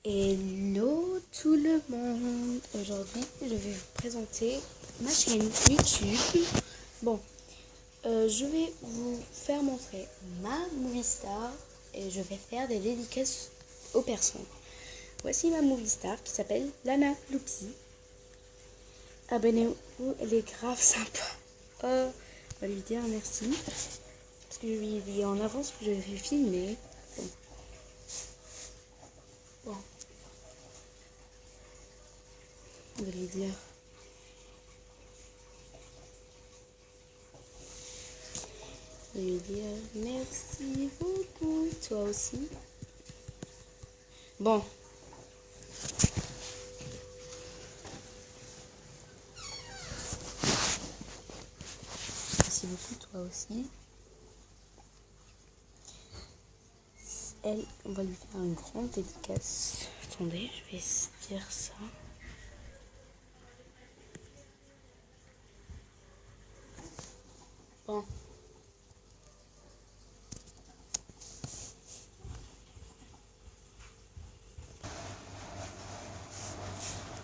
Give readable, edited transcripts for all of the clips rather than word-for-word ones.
Hello tout le monde. Aujourd'hui, je vais vous présenter ma chaîne YouTube. Bon, je vais vous faire montrer ma movie star et je vais faire des dédicaces aux personnes. Voici ma movie star qui s'appelle Lana Luxi. Abonnez-vous, elle est grave sympa. On va lui dire merci parce que je lui dis en avance que je vais filmer. Bon. On va lui dire merci beaucoup, toi aussi. Bon. Merci beaucoup, toi aussi. Elle, on va lui faire une grande dédicace. Attendez, je vais dire ça. Bon.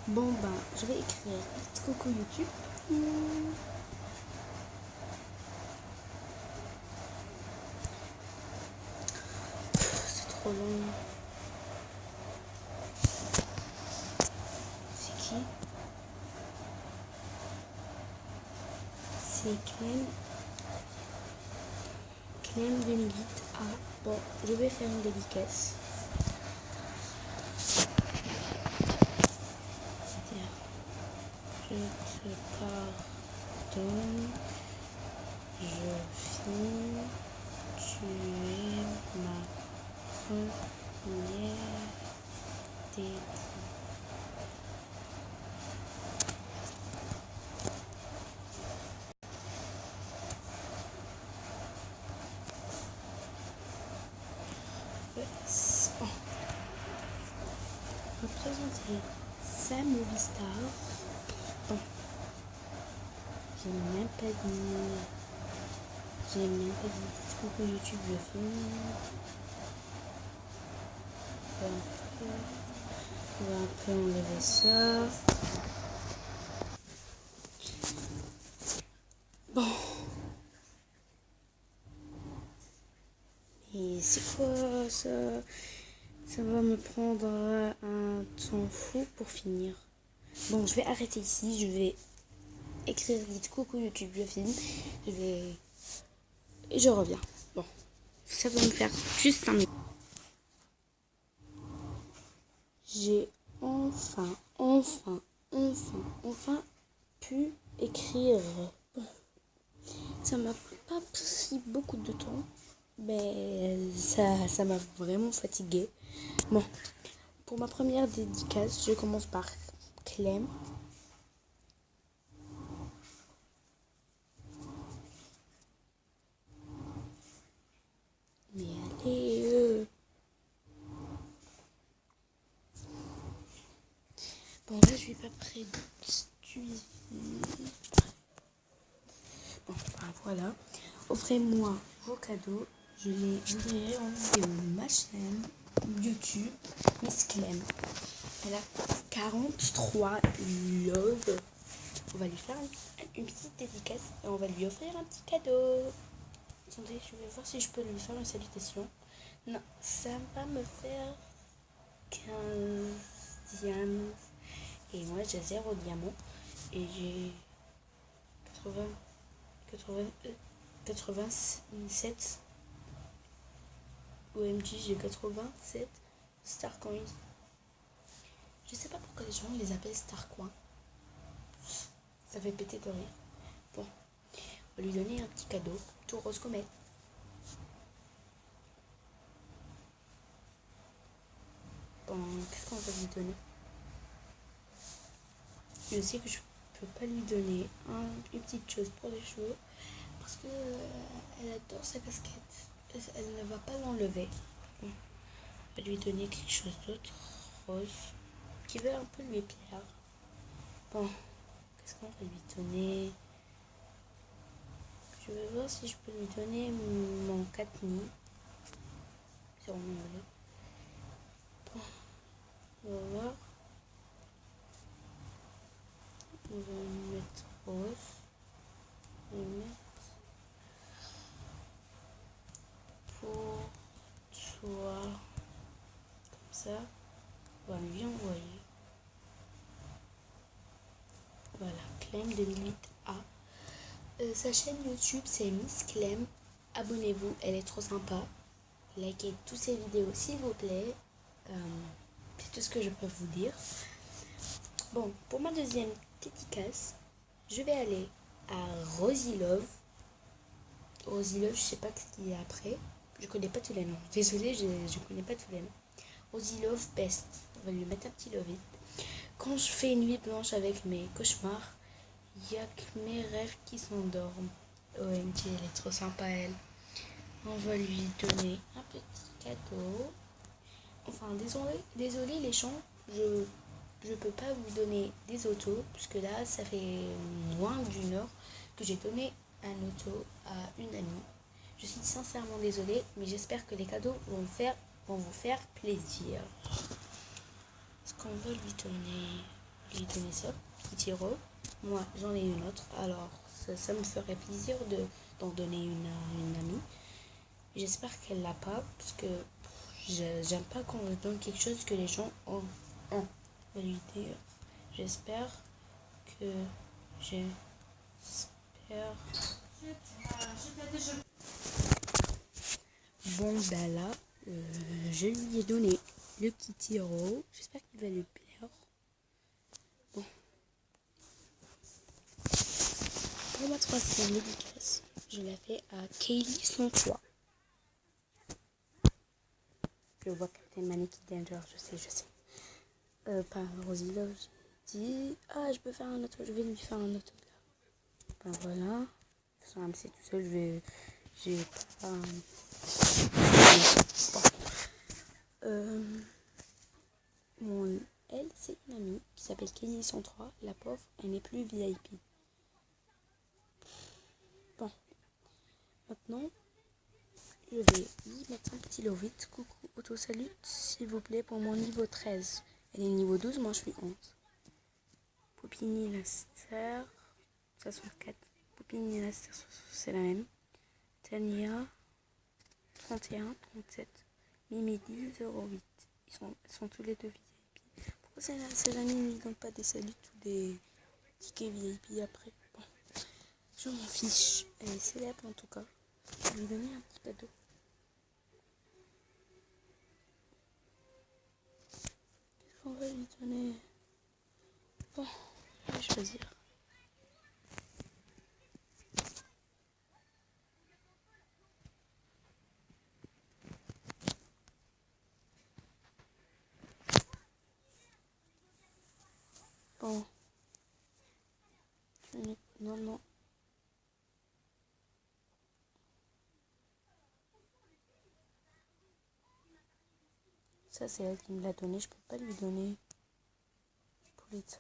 Bon, ben, je vais écrire coucou YouTube. C'est trop long. C'est qui? C'est Clem 2008. Ah, bon, je vais faire une dédicace. C'est-à-dire, je te pardonne, je finis, tu es ma première dédicace. Bon. Je vais présenter sa movie star. Bon. J'ai même pas dit coucou YouTube, je filme. On va un peu enlever ça. Bon. Et c'est quoi ça? Ça va me prendre un temps fou pour finir. Bon, je vais arrêter ici. Je vais écrire vite coucou YouTube, je filme. Et je reviens. Bon, ça va me faire juste un minute. J'ai enfin pu écrire. Bon, ça m'a pas pris beaucoup de temps, mais ça m'a vraiment fatiguée. Bon, pour ma première dédicace, je commence par Clem. Mais allez, bon, là, je suis pas près de suivre. Bon, ben voilà. Offrez-moi vos cadeaux. Je les ouvrirai en vidéo. Ma chaîne YouTube, Miss Clem. Elle a 43 love. On va lui faire une petite dédicace et on va lui offrir un petit cadeau. Attendez, je vais voir si je peux lui faire une salutation. Non, ça va me faire 15 diamants. Et moi, j'ai 0 diamant. Et j'ai 87. OMG, j'ai 87 Star Coins. Je sais pas pourquoi les gens les appellent Star Coins. Ça fait péter de rire. Bon, on va lui donner un petit cadeau. Tout rose comète. Bon, qu'est-ce qu'on va lui donner? Je sais que je peux pas lui donner une petite chose pour les cheveux parce que elle adore sa casquette. Elle ne va pas l'enlever. Bon, on va lui donner quelque chose d'autre, rose, qui veut un peu lui plaire. Bon, qu'est-ce qu'on va lui donner? Je vais voir si je peux lui donner mon Katni. Bon. dois, comme ça, on va lui envoyer. Voilà, Clem 2008A. Sa chaîne YouTube, c'est Miss Clem. Abonnez-vous, elle est trop sympa. Likez toutes ses vidéos s'il vous plaît. C'est tout ce que je peux vous dire. Bon, pour ma deuxième dédicace, je vais aller à Rosie Love. Rosie Love, je sais pas ce qu'il y a après. Je connais pas tous les noms. Désolée, je connais pas tous les noms. Rosie Love Best. On va lui mettre un petit love it. Quand je fais une nuit blanche avec mes cauchemars, il n'y a que mes rêves qui s'endorment. OMG, elle est trop sympa, elle. On va lui donner un petit cadeau. Enfin, désolé les gens, je peux pas vous donner des autos, puisque là, ça fait moins d'une heure que j'ai donné un auto à une amie. Je suis sincèrement désolée, mais j'espère que les cadeaux vont vous faire plaisir. Est-ce qu'on va lui donner ça, petit héros. Moi, j'en ai une autre, alors ça me ferait plaisir d'en donner une à une amie. J'espère qu'elle l'a pas, parce que j'aime pas quand on donne quelque chose que les gens ont. On va lui dire. J'espère que Bon, bah là, je lui ai donné le petit héros. J'espère qu'il va lui plaire. Bon. Pour ma troisième dédicace, je la fais à Kaylee 103. Je vois Captain Manic Danger, je sais. Par Rosie Love, j'ai dit, je peux faire un auto, je vais lui faire un auto là. Ben voilà. Sans c'est tout seul, j'ai pas. Bon. Elle, c'est une amie qui s'appelle Kaylee 103. La pauvre, elle n'est plus VIP. Bon. Maintenant, je vais lui mettre un petit love it. Coucou, auto-salut, s'il vous plaît, pour mon niveau 13. Elle est niveau 12, moi je suis 11. Popini Laster, 64. Popini Laster, c'est la même. Tania, 31, 37. Mimi, 10,08. Ils sont tous les deux VIP. Pourquoi ces amis ne lui donnent pas des saluts ou des tickets VIP après? Bon, je m'en fiche. Elle est célèbre en tout cas. Je vais lui donner un petit cadeau. Qu'est-ce qu'on va lui donner? Bon, je vais choisir. Bon. Non. Ça, c'est elle qui me l'a donné. Je peux pas lui donner pour les ça.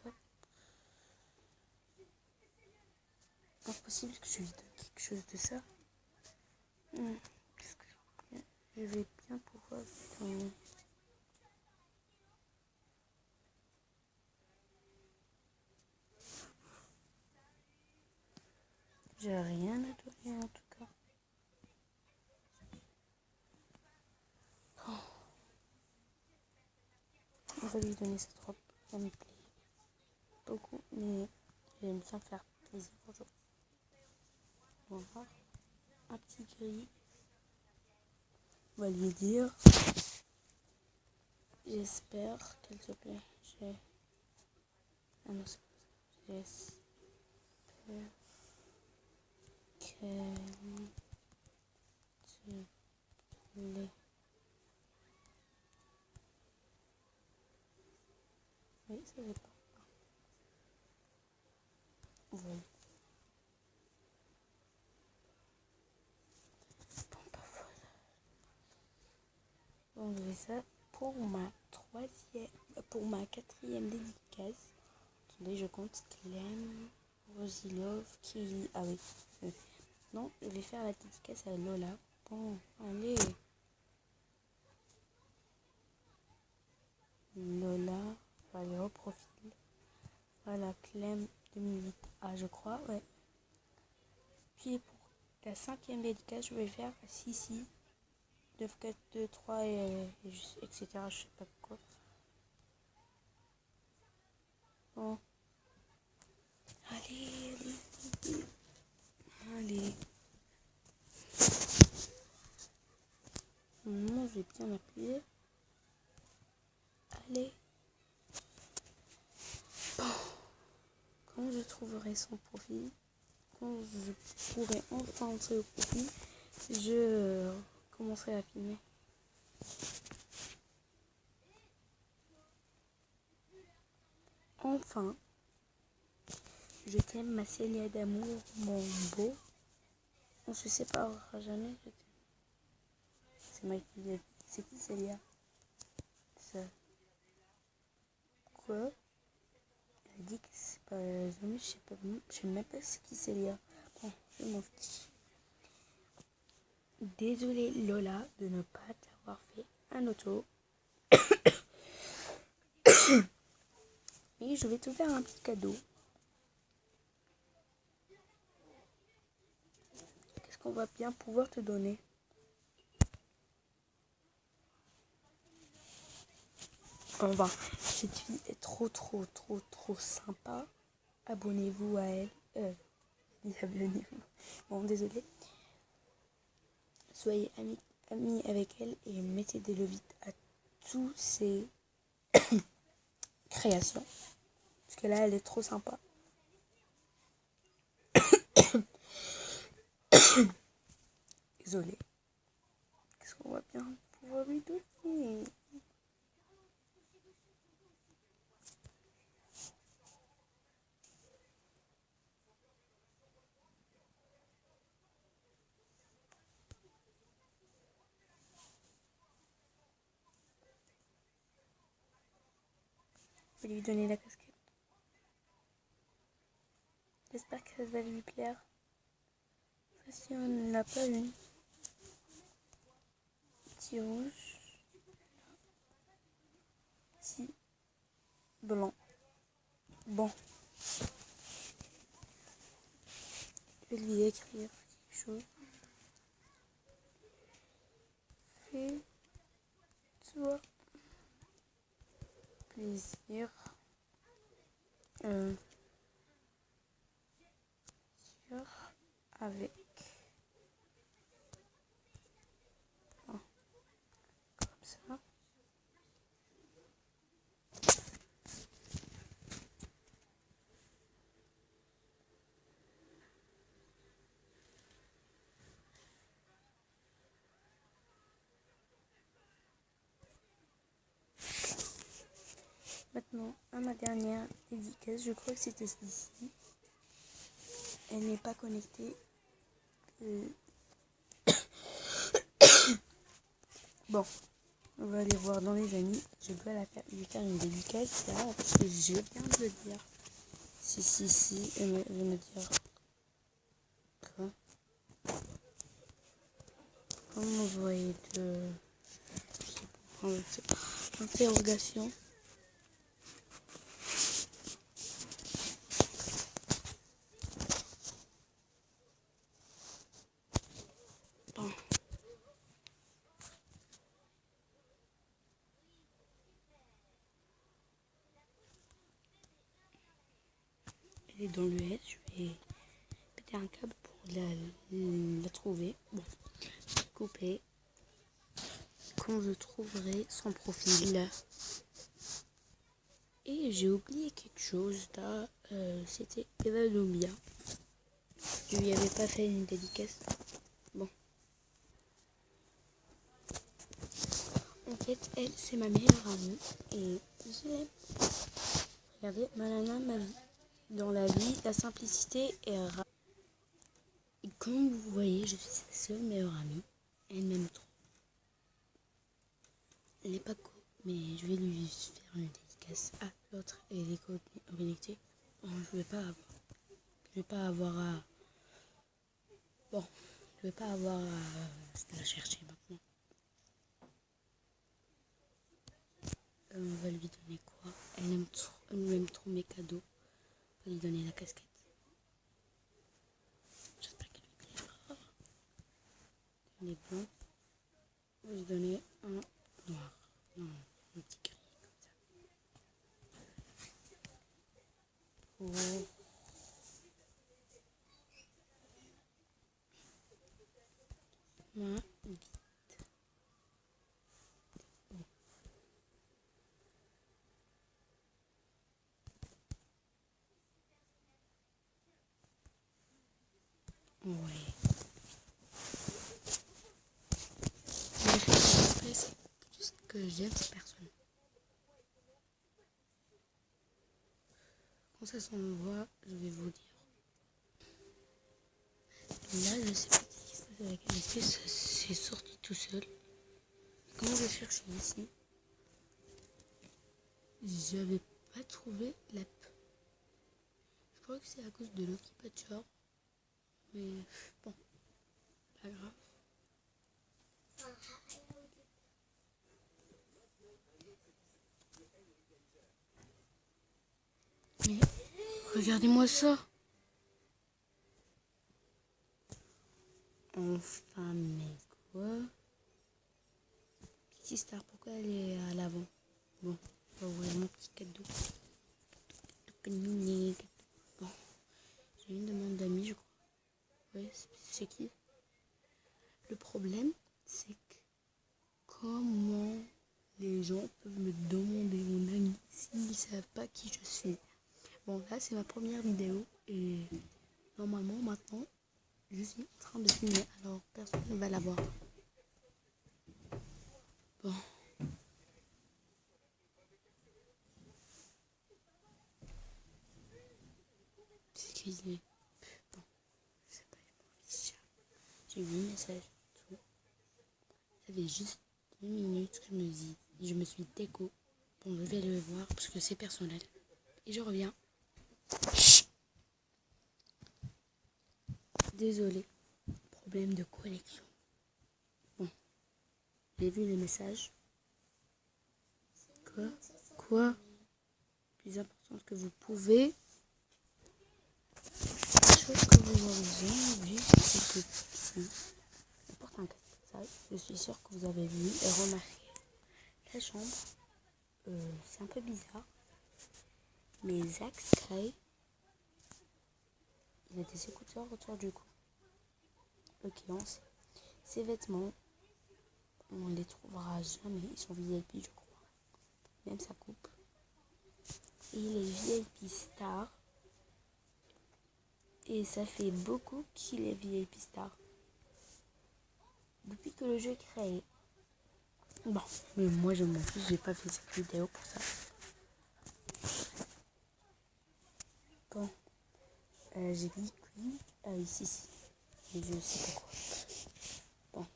Impossible que je lui donne quelque chose de ça. Qu'est-ce que je vais bien pouvoir lui donner. J'ai rien à donner en tout cas. On va lui donner cette robe. Ça me plaît beaucoup, mais j'aime bien faire plaisir aux gens. On va voir un petit gris. On va lui dire. J'espère qu'elle te plaît. Ah non, c'est pas ça. J'espère qu'elle te plaît. Oui, ça va pas. Voilà. Bon, bah voilà. On fait ça pour ma quatrième dédicace. Attendez, je compte Clem, Rosie Love, Kaylee. Ah oui. Non, je vais faire la dédicace à Lola. Bon, allez. Lola, on va aller au profil. Voilà, Clem 2008A, je crois, ouais. Puis pour la cinquième dédicace, je vais faire Sissi. 9, 4, 2, 3, et etc. Je sais pas quoi. Bon. Allez, allez. Allez. Normalement, je vais bien appuyer. Allez. Bon. Quand je trouverai son profil, quand je pourrai enfin entrer au profil, je commencerai à filmer. Enfin, je t'aime ma Célia d'amour, mon beau. On se séparera jamais. C'est moi qui l'ai dit. C'est qui Célia? Ça. Quoi? Elle a dit que c'est pas jamais, je sais même pas c'est qui Célia. Bon, je m'en fiche. Désolée Lola de ne pas t'avoir fait un auto. Mais je vais te faire un petit cadeau. Qu'est-ce qu'on va bien pouvoir te donner? Enfin, cette fille est trop sympa. Abonnez-vous à elle. Désabonnez-vous. Bon, désolé. Soyez amis avec elle et mettez des levites à tous ses créations. Parce que là, elle est trop sympa. Désolée. Qu'est-ce qu'on va bien pouvoir lui donner? Je vais lui donner la casquette. J'espère que ça va lui plaire. Si on n'a pas une. Petit rouge. Petit blanc. Bon. Je vais lui écrire quelque chose. Fais-toi plaisir. Avec. Oh, comme ça. Maintenant, à ma dernière dédicace, je crois que c'était celle-ci. Elle n'est pas connectée. Bon, on va aller voir dans les amis. Je dois lui faire une dédicace là, parce que je viens de le dire. Si, elle va me dire quoi? Comment envoyer de... interrogation. Bon. Elle est dans l'US, je vais péter un câble pour la trouver. Bon, couper. Quand je trouverai son profil. Et j'ai oublié quelque chose là. C'était Eva Lumia. Je lui avais pas fait une dédicace. Bon. En fait, elle, c'est ma meilleure amie. Et je l'aime. Regardez, ma nana, ma vie. Dans la vie, la simplicité est rare. Et comme vous voyez, je suis sa seule meilleure amie. Elle m'aime trop. Elle n'est pas co, mais je vais lui faire une dédicace. Ah, l'autre, elle est connectée. Bon, je vais pas avoir à... Bon, je vais pas avoir à la chercher maintenant. On va lui donner quoi? Elle aime trop mes cadeaux. On va lui donner la casquette. J'espère qu'elle lui plaira. Elle est blanche. Je vais donner un noir. Non, un petit gris comme ça. Pour ma vie. Ouais. Après, c'est juste que j'aime ces personnes. Quand ça s'envoie, je vais vous dire. Là, je sais pas ce qui se passe avec l'esprit, c'est sorti tout seul. Quand je cherche ici, j'avais pas trouvé l'app. Je crois que c'est à cause de Lucky Patcher. Mais bon, pas grave. Mais regardez-moi ça. Enfin, mais quoi? Pixie Star, pourquoi elle est à l'avant? Bon, on va ouvrir mon petit cadeau. Bon, j'ai une demande d'amis, je crois. Ouais, c'est qui? Le problème, c'est que comment les gens peuvent me demander mon ami s'ils ne savent pas qui je suis. Bon, là, c'est ma première vidéo et normalement, maintenant, je suis en train de filmer, alors personne ne va la voir. Bon. Excusez. Bon, je sais pas, je m'en fiche. J'ai vu le message. Tout. Ça fait juste 2 minutes que je me suis déco. Bon, je vais le voir parce que c'est personnel. Et je reviens. Chut. Désolée. Problème de connexion. Bon, j'ai vu le message. Quoi? Plus important que vous pouvez. La chose que vous avez vu, c'est que si on porte un casque, je suis sûre que vous avez vu et remarqué. La chambre, c'est un peu bizarre. Mais Zach Sky, il a des écouteurs autour du cou. Ok, ses vêtements, on les trouvera jamais. Ils sont VIP, je crois. Même sa coupe. Et il est VIP star. Et ça fait beaucoup qu'il est VIP star. Depuis que le jeu est créé. Bon, mais moi je m'en fiche, j'ai pas fait cette vidéo pour ça. Bon, j'ai dit Queen. Ah oui, si. Mais je sais pas quoi. Bon.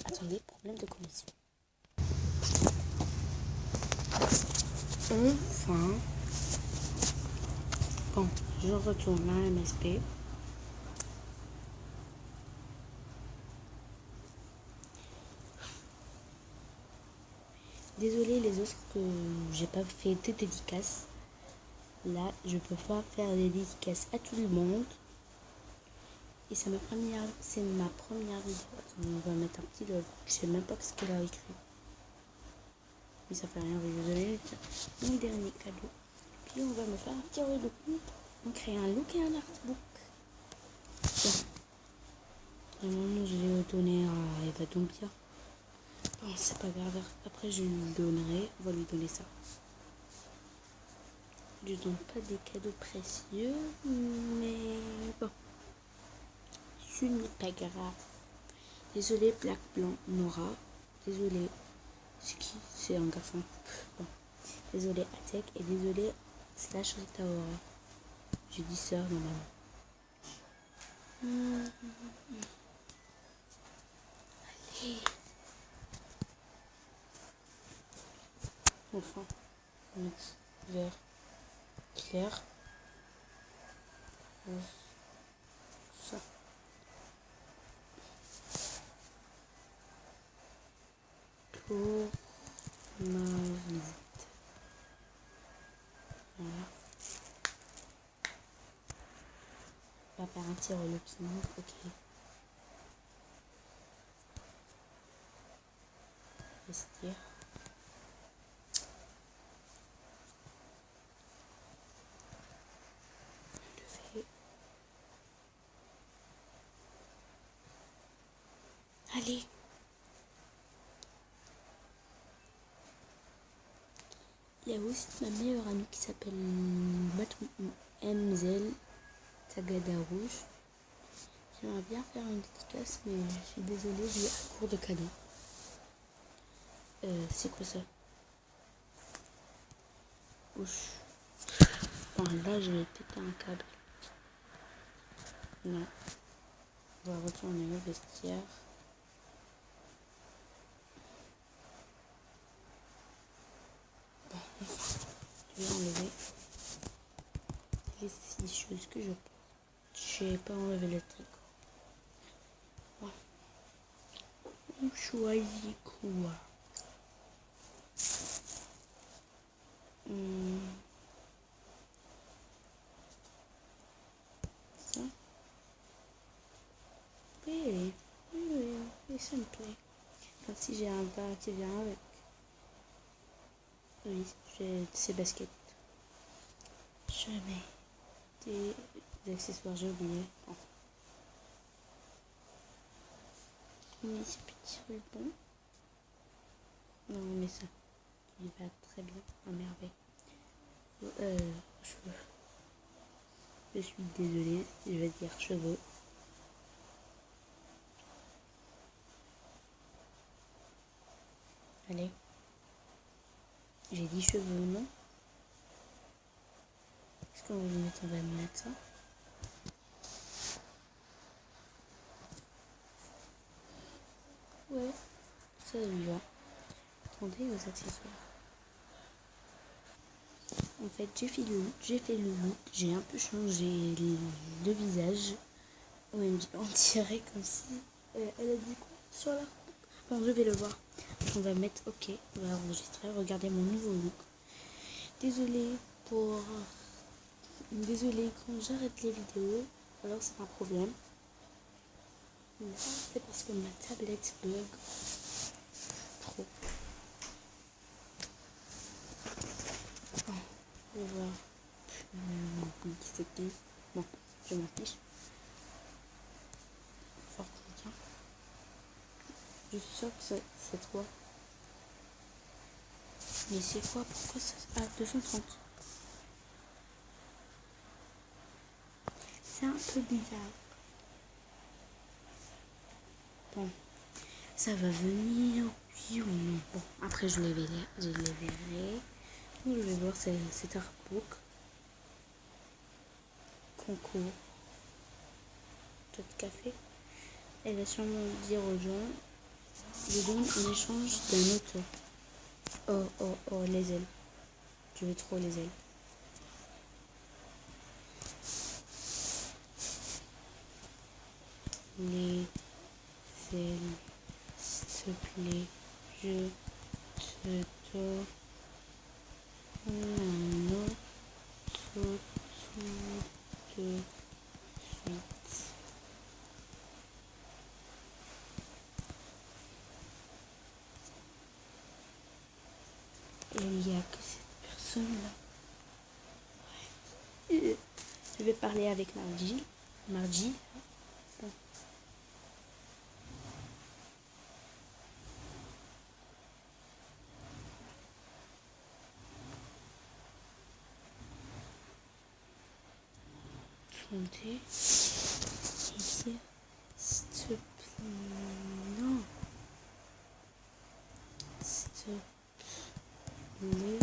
Attendez, problème de connexion. Enfin. Bon, je retourne à MSP. Désolée les autres que j'ai pas fait de dédicaces. Là, je peux pas faire des dédicaces à tout le monde. Et c'est ma première vidéo. Attends, on va mettre un petit love. Je sais même pas ce qu'elle a écrit. Mais ça fait rien, je vais vous donner mon dernier cadeau. Puis on va me faire un petit relook. On crée un look et un artbook. Bon. Normalement, je vais le donner à Eva Dompia. Bon, c'est pas grave. Après, je lui donnerai. On va lui donner ça. Je donne pas des cadeaux précieux. Mais bon. Ce n'est pas grave. Désolé, Black Blanc Nora. Désolé. C'est qui? C'est un garçon. Bon. Désolé, Atek. Et désolé, Slash Rita Ora. J'ai dit ça normalement. Allez. Enfin. Mix vert clair. Ça. Pour ma visite. On va faire un petit relooking, ok. Vestiaire. On le fait. Allez. Il y a aussi ma meilleure amie qui s'appelle Mademoiselle Sagada Rouge. J'aimerais bien faire une dédicace, mais je suis désolée, j'ai un cours de cadeau. C'est quoi ça? Ouch. Bon, là, je vais péter un câble. Non. On va retourner au vestiaire. Bon, je vais enlever les 6 choses que je porte. Je n'ai pas enlevé le tricot. Bon. On choisit quoi? Ça? Oui, ça me plaît. Comme si j'ai un bas qui vient avec. Oui, j'ai ces baskets. Je mets des accessoires, j'ai oublié. Bon. Mais ces petits rubans. Non, mais ça, il va très bien, à merveille. Cheveux. Je suis désolée, je vais dire cheveux. Allez. J'ai dit cheveux, non? Est-ce qu'on va mettre ça? Ouais, ça lui va. Attendez aux accessoires. En fait, j'ai fait le look, j'ai un peu changé le visage. OMG, on dirait comme si elle a dit quoi sur la coupe. Bon, je vais le voir. On va mettre OK, on va enregistrer. Regardez mon nouveau look. Désolée quand j'arrête les vidéos, alors c'est un problème. Là, c'est parce que ma tablette bug trop. Bon, je vais voir qui c'est qui. Bon, je m'en fiche. Fort bien. Je suis sûre que c'est toi. Mais c'est quoi? Pourquoi ça? Ah, 230. C'est un peu bizarre. Bon, ça va venir, oui ou non. Bon, après je les verrai. Je vais voir cet artbook. Concours. Tout de café. Elle va sûrement dire aux gens, je donne en échange d'un auteur. Oh, les ailes. Je veux trop les ailes. Les ailes, s'il te plaît, je te donne un autre tout de suite. Et il n'y a que cette personne-là. Ouais. Je vais parler avec Margie. Bon. Attendez. Ici. S'il te plaît. Non. S'il te plaît.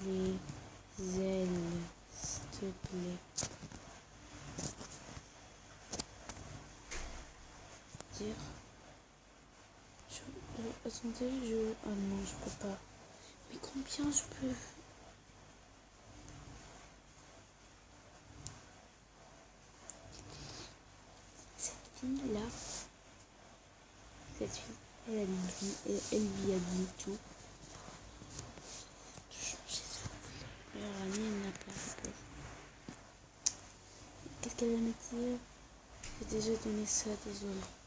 Les ailes. S'il te plaît. Dire. Attendez, ah non, je peux pas. Mais combien je peux? Cette fille-là, elle lui a dit tout. De changer son meilleure amie, elle n'a pas répondu. Qu'est-ce qu'elle allait me dire. J'ai déjà donné ça, désolé.